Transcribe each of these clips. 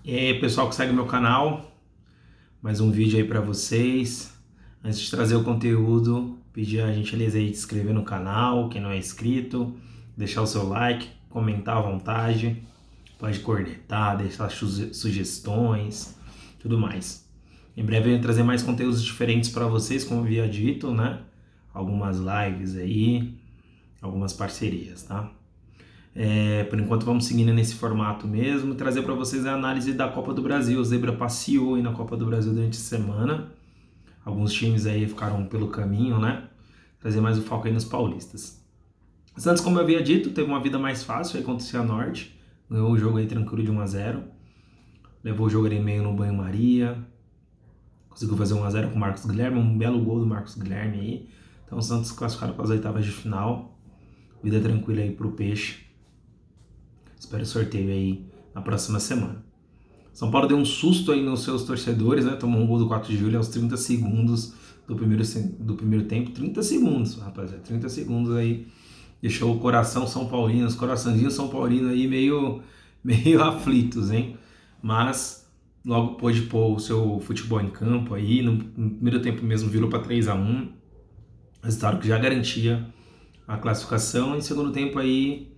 E aí, pessoal que segue meu canal, mais um vídeo aí para vocês. Antes de trazer o conteúdo, pedir a gentileza aí de se inscrever no canal, quem não é inscrito, deixar o seu like, comentar à vontade, pode cornetar, deixar sugestões, tudo mais. Em breve eu vou trazer mais conteúdos diferentes para vocês, como eu havia dito, né? Algumas lives aí, algumas parcerias, tá? Por enquanto vamos seguindo nesse formato mesmo, trazer para vocês a análise da Copa do Brasil. O Zebra passeou aí na Copa do Brasil durante a semana, alguns times aí ficaram pelo caminho, né? Trazer mais o foco aí nos paulistas. O Santos, como eu havia dito, teve uma vida mais fácil aí contra o Cianorte, ganhou o jogo aí tranquilo de 1-0, levou o jogo ali meio no banho-maria, conseguiu fazer 1-0 com o Marcos Guilherme, um belo gol do Marcos Guilherme aí. Então o Santos classificado para as oitavas de final, vida tranquila aí pro Peixe. Espero o sorteio aí na próxima semana. São Paulo deu um susto aí nos seus torcedores, né? Tomou um gol do 4 de julho aos 30 segundos do primeiro tempo. 30 segundos, rapaziada. 30 segundos aí. Deixou o coração São Paulino, os coraçãozinhos São Paulino aí meio aflitos, hein? Mas logo pôde pôr o seu futebol em campo aí. No primeiro tempo mesmo virou para 3-1. Resultado que já garantia a classificação. Em segundo tempo aí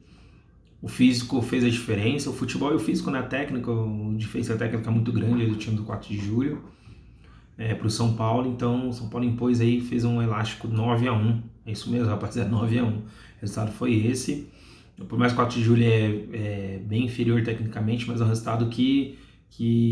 o físico fez a diferença, o futebol e o físico na técnica, a diferença técnica é muito grande do time do 4 de julho para o São Paulo, então o São Paulo impôs aí, fez um elástico 9-1, é isso mesmo, rapaziada, 9-1, o resultado foi esse. Por mais que o 4 de julho é bem inferior tecnicamente, mas é um resultado que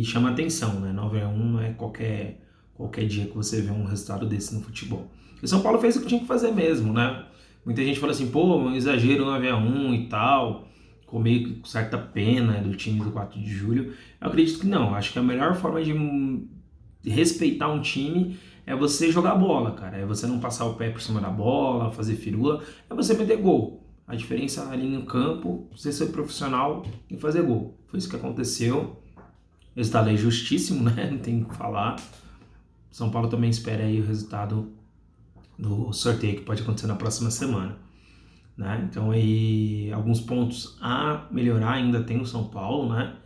chama atenção, né? 9-1 não é qualquer dia que você vê um resultado desse no futebol. E o São Paulo fez o que tinha que fazer mesmo, né? Muita gente fala assim, pô, um exagero 9-1 e tal, com meio com certa pena do time do 4 de julho. Eu acredito que não, acho que a melhor forma de respeitar um time é você jogar bola, cara. É você não passar o pé por cima da bola, fazer firula, é você meter gol. A diferença ali no campo, você ser profissional e fazer gol. Foi isso que aconteceu. O resultado é justíssimo, né? Não tem o que falar. São Paulo também espera aí o resultado do sorteio que pode acontecer na próxima semana, né? Então aí alguns pontos a melhorar ainda tem o São Paulo, né?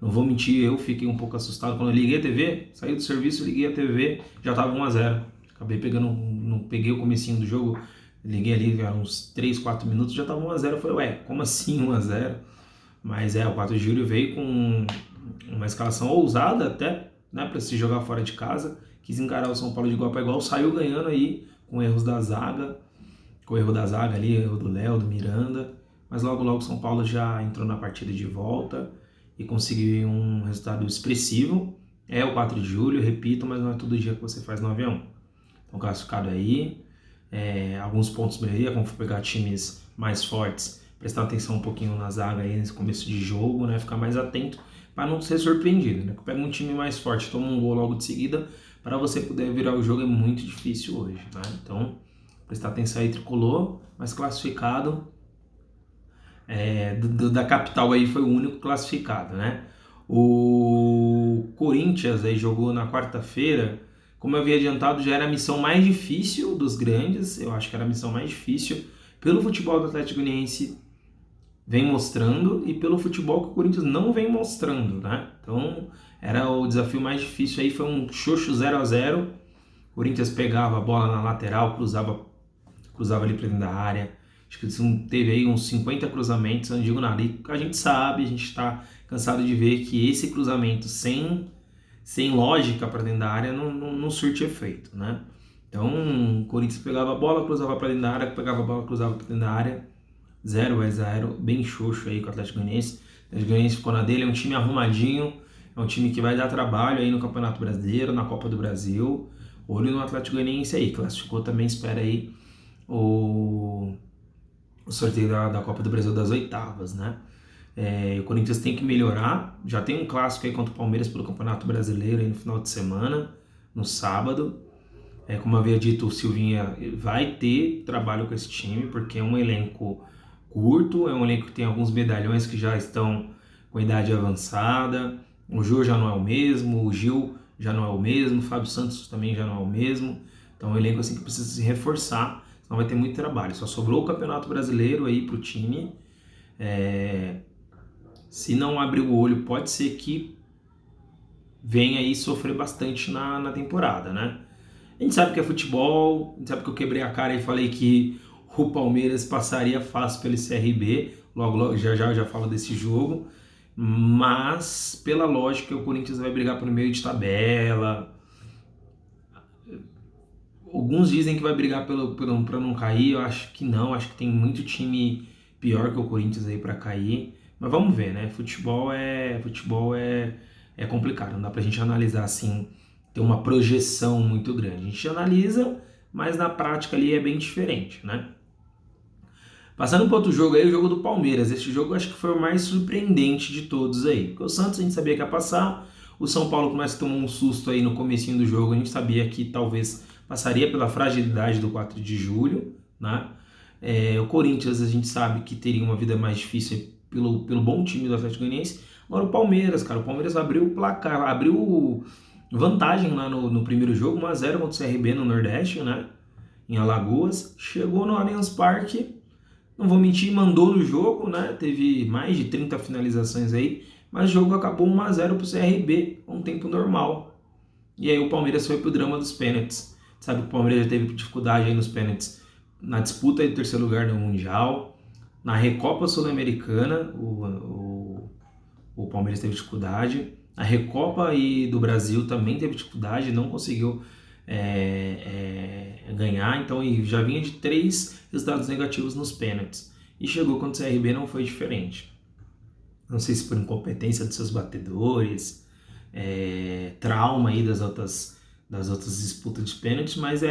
Não vou mentir, eu fiquei um pouco assustado quando eu liguei a TV, saí do serviço, liguei a TV, já tava 1-0. Acabei pegando, não peguei o comecinho do jogo, liguei ali, uns 3, 4 minutos, já tava 1-0. Eu falei, ué, como assim 1-0? Mas o 4 de julho veio com uma escalação ousada até, né, para se jogar fora de casa, quis encarar o São Paulo de igual para igual, saiu ganhando aí com erros da zaga, com o erro da zaga ali, erro do Léo, do Miranda, mas logo o São Paulo já entrou na partida de volta e conseguiu um resultado expressivo. É o 4 de julho, repito, mas não é todo dia que você faz 9-1. Então classificado aí, alguns pontos melhoria, como for pegar times mais fortes, prestar atenção um pouquinho na zaga aí nesse começo de jogo, né? Ficar mais atento para não ser surpreendido, né? Pega um time mais forte, toma um gol logo de seguida, para você poder virar o jogo é muito difícil hoje, né? Então, prestar atenção aí, tricolor, mas classificado, da capital aí foi o único classificado, né? O Corinthians aí jogou na quarta-feira, como eu havia adiantado, já era a missão mais difícil dos grandes, eu acho que era a missão mais difícil, pelo futebol do Atlético Goianiense vem mostrando e pelo futebol que o Corinthians não vem mostrando, né? Então era o desafio mais difícil aí, foi um xoxo 0-0, o Corinthians pegava a bola na lateral, cruzava ali para dentro da área, acho que teve aí uns 50 cruzamentos, eu não digo nada, e a gente sabe, a gente está cansado de ver que esse cruzamento sem lógica para dentro da área não surte efeito, né? Então o Corinthians pegava a bola, cruzava para dentro da área, pegava a bola, cruzava para dentro da área, 0-0, bem xoxo aí com o Atlético Goianiense. O Atlético Goianiense ficou na dele, é um time arrumadinho, é um time que vai dar trabalho aí no Campeonato Brasileiro, na Copa do Brasil. Olho no Atlético Goianiense aí, classificou também, espera aí o sorteio da Copa do Brasil das oitavas, né? O Corinthians tem que melhorar, já tem um clássico aí contra o Palmeiras pelo Campeonato Brasileiro aí no final de semana, no sábado. Como eu havia dito, o Silvinha vai ter trabalho com esse time, porque é um elenco curto, é um elenco que tem alguns medalhões que já estão com idade avançada, o Jô já não é o mesmo, o Gil já não é o mesmo, o Fábio Santos também já não é o mesmo, então é um elenco assim que precisa se reforçar, senão vai ter muito trabalho. Só sobrou o Campeonato Brasileiro aí pro time, se não abrir o olho, pode ser que vem aí sofrer bastante na temporada, né? A gente sabe que é futebol, a gente sabe que eu quebrei a cara e falei que o Palmeiras passaria fácil pelo CRB, logo já falo desse jogo, mas pela lógica o Corinthians vai brigar pelo meio de tabela. Alguns dizem que vai brigar para não cair, eu acho que não, acho que tem muito time pior que o Corinthians aí para cair, mas vamos ver, né? Futebol é complicado, não dá pra gente analisar assim, ter uma projeção muito grande. A gente analisa, mas na prática ali é bem diferente, né? Passando para outro jogo aí, o jogo do Palmeiras. Esse jogo eu acho que foi o mais surpreendente de todos aí. Porque o Santos a gente sabia que ia passar, o São Paulo começa a tomar um susto aí no comecinho do jogo, a gente sabia que talvez passaria pela fragilidade do 4 de julho, né? O Corinthians a gente sabe que teria uma vida mais difícil pelo bom time do Atlético Goianiense. Agora o Palmeiras, cara, o Palmeiras abriu o placar, abriu vantagem lá no primeiro jogo, 1-0 contra o CRB no Nordeste, né? Em Alagoas. Chegou no Allianz Parque, não vou mentir, mandou no jogo, né? Teve mais de 30 finalizações aí, mas o jogo acabou 1-0 pro CRB, um tempo normal. E aí o Palmeiras foi pro drama dos pênaltis. Sabe que o Palmeiras já teve dificuldade aí nos pênaltis na disputa do terceiro lugar no Mundial, na Recopa Sul-Americana, o Palmeiras teve dificuldade. A Recopa aí do Brasil também teve dificuldade, não conseguiu ganhar, então já vinha de 3 resultados negativos nos pênaltis. E chegou contra o CRB, não foi diferente. Não sei se por incompetência dos seus batedores, trauma aí das outras disputas de pênaltis, mas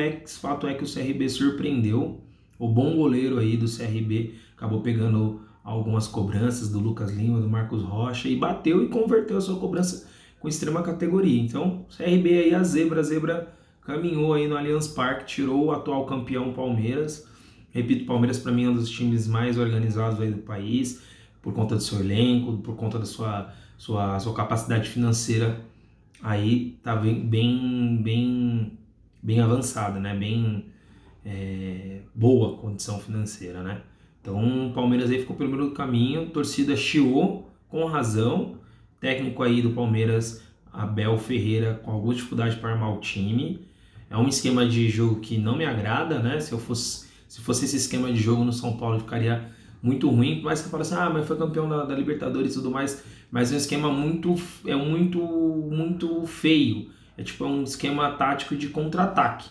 fato é que o CRB surpreendeu. O bom goleiro aí do CRB acabou pegando algumas cobranças do Lucas Lima, do Marcos Rocha, e bateu e converteu a sua cobrança com extrema categoria. Então, CRB aí, a zebra caminhou aí no Allianz Parque, tirou o atual campeão Palmeiras. Repito, Palmeiras para mim é um dos times mais organizados aí do país, por conta do seu elenco, por conta da sua capacidade financeira aí tá bem avançada, né? Bem boa condição financeira, né? Então o Palmeiras aí ficou pelo meio do caminho, torcida chiou com razão, técnico aí do Palmeiras, Abel Ferreira, com alguma dificuldade para armar o time. É um esquema de jogo que não me agrada, né? Se fosse esse esquema de jogo no São Paulo, ficaria muito ruim, por mais que eu fale assim, mas foi campeão da Libertadores e tudo mais, mas é um esquema muito feio. É um esquema tático de contra-ataque,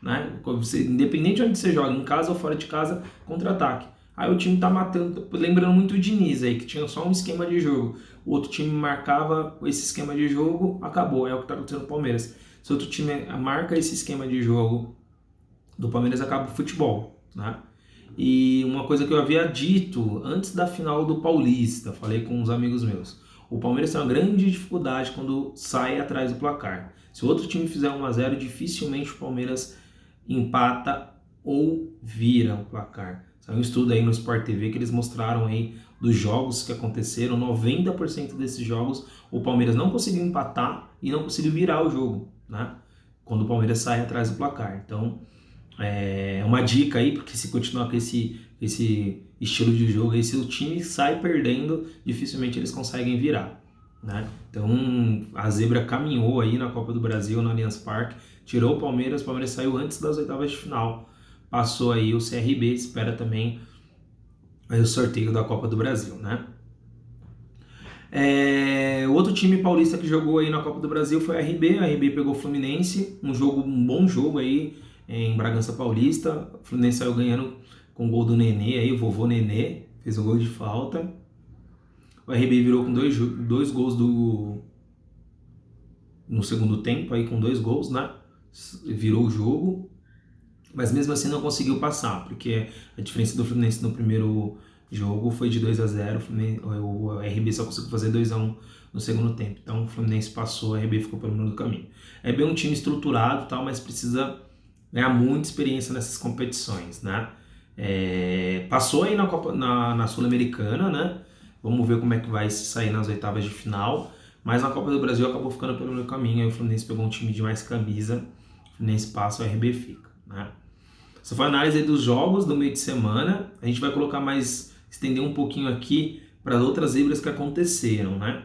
né? Independente de onde você joga, em casa ou fora de casa, contra-ataque. Aí o time tá matando, lembrando muito o Diniz aí, que tinha só um esquema de jogo. O outro time marcava esse esquema de jogo, acabou. É o que tá acontecendo no Palmeiras. Se outro time marca esse esquema de jogo do Palmeiras, acaba o futebol, né? E uma coisa que eu havia dito antes da final do Paulista, falei com uns amigos meus, o Palmeiras tem uma grande dificuldade quando sai atrás do placar. Se o outro time fizer 1-0, dificilmente o Palmeiras empata ou vira o placar. Saiu um estudo aí no Sport TV que eles mostraram aí dos jogos que aconteceram, 90% desses jogos o Palmeiras não conseguiu empatar e não conseguiu virar o jogo, né? Quando o Palmeiras sai atrás do placar. Então, é uma dica aí, porque se continuar com esse estilo de jogo aí, se o time sai perdendo, dificilmente eles conseguem virar, né? Então a zebra caminhou aí na Copa do Brasil, no Allianz Parque, tirou o Palmeiras saiu antes das oitavas de final, passou aí o CRB, espera também aí o sorteio da Copa do Brasil, né? Outro time paulista que jogou aí na Copa do Brasil foi a RB pegou o Fluminense, um bom jogo aí em Bragança Paulista. O Fluminense saiu ganhando com o gol do Nenê aí, o vovô Nenê fez um gol de falta. O RB virou com dois gols no segundo tempo aí, com 2 gols, né? Virou o jogo, mas mesmo assim não conseguiu passar, porque a diferença do Fluminense no primeiro jogo foi de 2-0, o RB só conseguiu fazer 2-1 no segundo tempo. Então o Fluminense passou, o RB ficou pelo meio do caminho. É bem um time estruturado, tal, mas precisa ganhar muita experiência nessas competições, né? Passou aí na Sul-Americana, né? Vamos ver como é que vai se sair nas oitavas de final. Mas na Copa do Brasil acabou ficando pelo meio do caminho. Aí o Fluminense pegou um time de mais camisa. O Fluminense passa, o RB fica, né? Essa foi a análise aí dos jogos do meio de semana. A gente vai colocar estender um pouquinho aqui para outras zebras que aconteceram, né?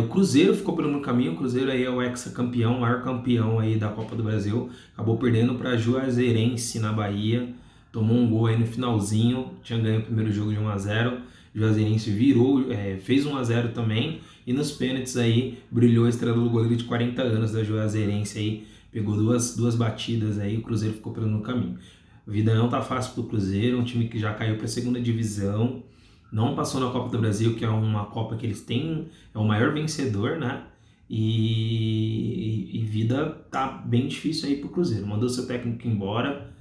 O Cruzeiro ficou pelo meio caminho. O Cruzeiro aí é o ex-campeão, o maior campeão aí da Copa do Brasil. Acabou perdendo para Juazeirense na Bahia. Tomou um gol aí no finalzinho. Tinha ganho o primeiro jogo de 1-0. Juazeirense virou, fez 1-0 também. E nos pênaltis aí brilhou a estrela do goleiro de 40 anos da Juazeirense aí. Pegou duas batidas aí. O Cruzeiro ficou pelo meio caminho. A vida não tá fácil pro Cruzeiro. Um time que já caiu para a segunda divisão. Não passou na Copa do Brasil, que é uma Copa que eles têm, é o maior vencedor, né? E vida tá bem difícil aí pro Cruzeiro. Mandou seu técnico embora.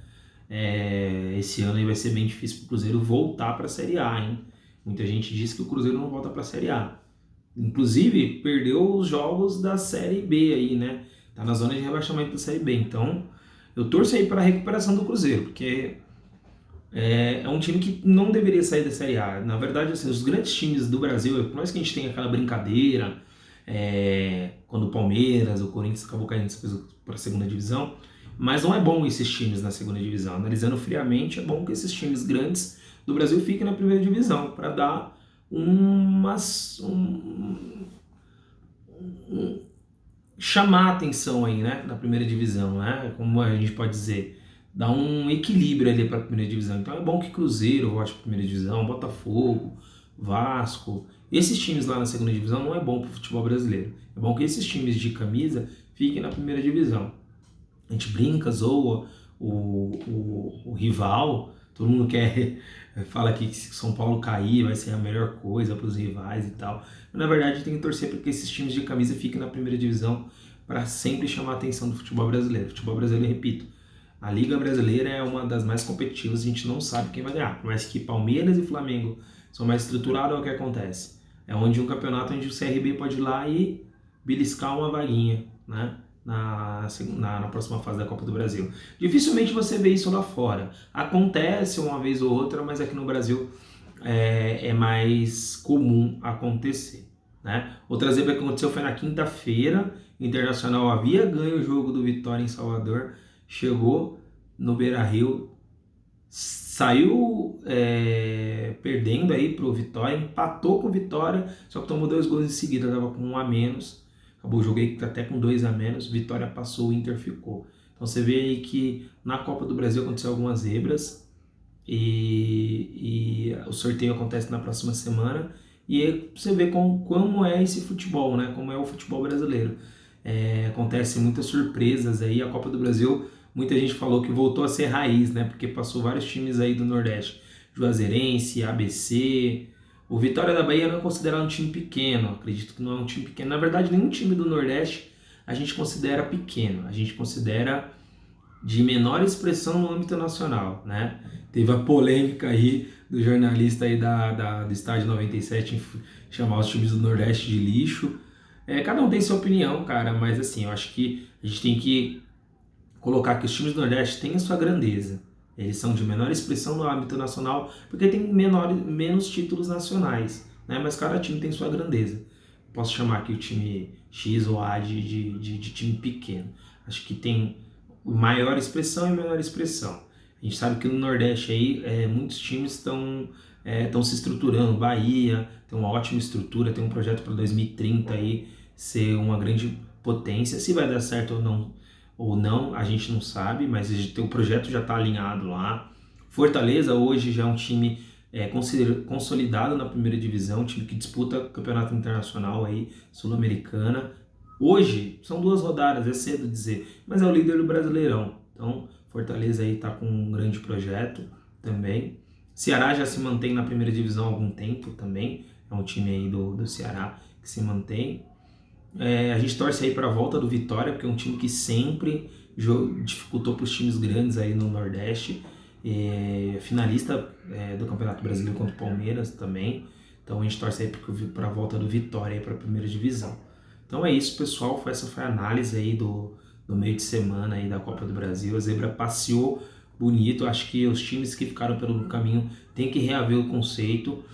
Esse ano aí vai ser bem difícil pro Cruzeiro voltar para a Série A, hein? Muita gente diz que o Cruzeiro não volta para a Série A. Inclusive, perdeu os jogos da Série B aí, né? Tá na zona de rebaixamento da Série B. Então, eu torço aí para a recuperação do Cruzeiro, porque é um time que não deveria sair da Série A. Na verdade, assim, os grandes times do Brasil, por mais que a gente tenha aquela brincadeira, quando o Palmeiras, o Corinthians acabou caindo para a segunda divisão, mas não é bom esses times na segunda divisão. Analisando friamente, é bom que esses times grandes do Brasil fiquem na primeira divisão, para dar chamar a atenção aí, né, na primeira divisão, né, como a gente pode dizer, dar um equilíbrio ali para a primeira divisão. Então é bom que Cruzeiro volte para a primeira divisão, Botafogo, Vasco, esses times lá na segunda divisão não é bom para o futebol brasileiro. É bom que esses times de camisa fiquem na primeira divisão. A gente brinca, zoa o rival, todo mundo fala que se São Paulo cair vai ser a melhor coisa para os rivais e tal. Mas, na verdade, tem que torcer para que esses times de camisa fiquem na primeira divisão para sempre chamar a atenção do futebol brasileiro. O futebol brasileiro, repito, a Liga Brasileira é uma das mais competitivas, a gente não sabe quem vai ganhar. Por mais que Palmeiras e Flamengo são mais estruturados, é o que acontece. É onde um campeonato onde o CRB pode ir lá e beliscar uma vaguinha, né? Na próxima fase da Copa do Brasil. Dificilmente você vê isso lá fora. Acontece uma vez ou outra, mas aqui no Brasil é mais comum acontecer, né? Outra zebra que aconteceu foi na quinta-feira. O Internacional havia ganho o jogo do Vitória em Salvador, chegou no Beira-Rio, saiu perdendo aí pro Vitória, empatou com o Vitória, só que tomou 2 gols em seguida, tava com 1 a menos. Acabou o jogo aí até com 2 a menos, Vitória passou, o Inter ficou. Então você vê aí que na Copa do Brasil aconteceu algumas zebras e o sorteio acontece na próxima semana e aí você vê como é esse futebol, né? Como é o futebol brasileiro. Acontece muitas surpresas aí, a Copa do Brasil, muita gente falou que voltou a ser raiz, né? Porque passou vários times aí do Nordeste, Juazeirense, ABC... O Vitória da Bahia não é considerado um time pequeno, acredito que não é um time pequeno. Na verdade, nenhum time do Nordeste a gente considera pequeno, a gente considera de menor expressão no âmbito nacional, né? Teve a polêmica aí do jornalista aí do Estádio 97 em chamar os times do Nordeste de lixo. Cada um tem sua opinião, cara, mas assim, eu acho que a gente tem que colocar que os times do Nordeste têm a sua grandeza. Eles são de menor expressão no âmbito nacional, porque tem menos títulos nacionais, né? Mas cada time tem sua grandeza. Posso chamar aqui o time X ou A de time pequeno. Acho que tem maior expressão e menor expressão. A gente sabe que no Nordeste aí muitos times estão se estruturando. Bahia tem uma ótima estrutura, tem um projeto para 2030 aí ser uma grande potência. Se vai dar certo ou não, a gente não sabe, mas o projeto já está alinhado lá. Fortaleza hoje já é um time consolidado na primeira divisão, um time que disputa campeonato internacional aí, sul-americana. Hoje, são 2 rodadas, é cedo dizer, mas é o líder do Brasileirão. Então, Fortaleza aí está com um grande projeto também. Ceará já se mantém na primeira divisão há algum tempo também, é um time aí do Ceará que se mantém. A gente torce aí para a volta do Vitória, porque é um time que sempre dificultou para os times grandes aí no Nordeste. Finalista do Campeonato Brasileiro contra o Palmeiras também. Então a gente torce aí para a volta do Vitória para a primeira divisão. Então é isso, pessoal. Essa foi a análise aí do meio de semana aí da Copa do Brasil. A zebra passeou bonito. Acho que os times que ficaram pelo caminho têm que reaver o conceito.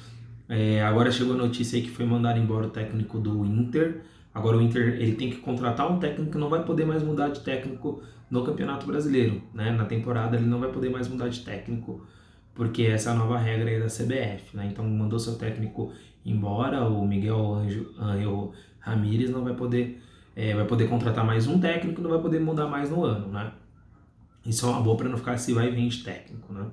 Agora chegou a notícia aí que foi mandado embora o técnico do Inter. Agora o Inter ele tem que contratar um técnico que não vai poder mais mudar de técnico no Campeonato Brasileiro, né? Na temporada ele não vai poder mais mudar de técnico, porque essa é a nova regra aí da CBF, né? Então mandou seu técnico embora o Miguel Ángel Ramírez não vai poder contratar mais um técnico, não vai poder mudar mais no ano, né? Isso é uma boa para não ficar esse vai e vem de técnico, né?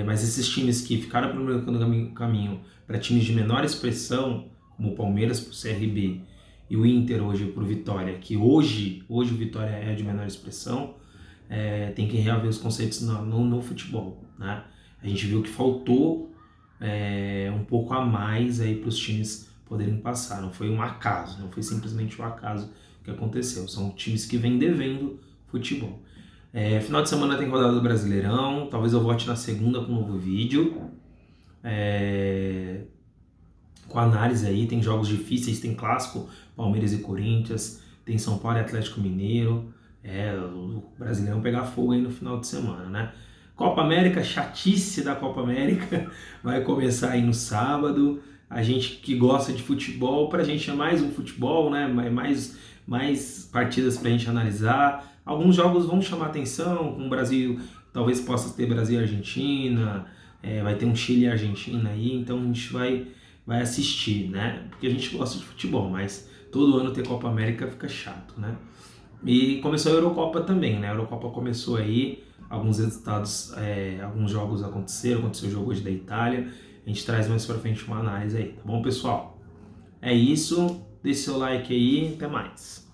Mas esses times que ficaram pelo meio caminho para times de menor expressão, como o Palmeiras para o CRB e o Inter hoje para o Vitória, que hoje o Vitória é de menor expressão, tem que reaver os conceitos no futebol, né? A gente viu que faltou um pouco a mais aí para os times poderem passar. Não foi um acaso, não foi simplesmente um acaso que aconteceu. São times que vêm devendo futebol. Final de semana tem rodada do Brasileirão. Talvez eu volte na segunda com um novo vídeo. Com análise aí, tem jogos difíceis, tem clássico, Palmeiras e Corinthians, tem São Paulo e Atlético Mineiro. O Brasileirão pegar fogo aí no final de semana, né? Copa América, chatice da Copa América, vai começar aí no sábado. A gente que gosta de futebol, pra gente é mais um futebol, né? Mais partidas pra gente analisar. Alguns jogos vão chamar atenção, com o Brasil, talvez possa ter Brasil e Argentina, vai ter um Chile e Argentina aí, então a gente vai assistir, né? Porque a gente gosta de futebol, mas todo ano ter Copa América fica chato, né? E começou a Eurocopa também, né? A Eurocopa começou aí, alguns resultados, alguns jogos aconteceu o jogo hoje da Itália. A gente traz mais pra frente uma análise aí, tá bom, pessoal? É isso, deixe seu like aí, até mais.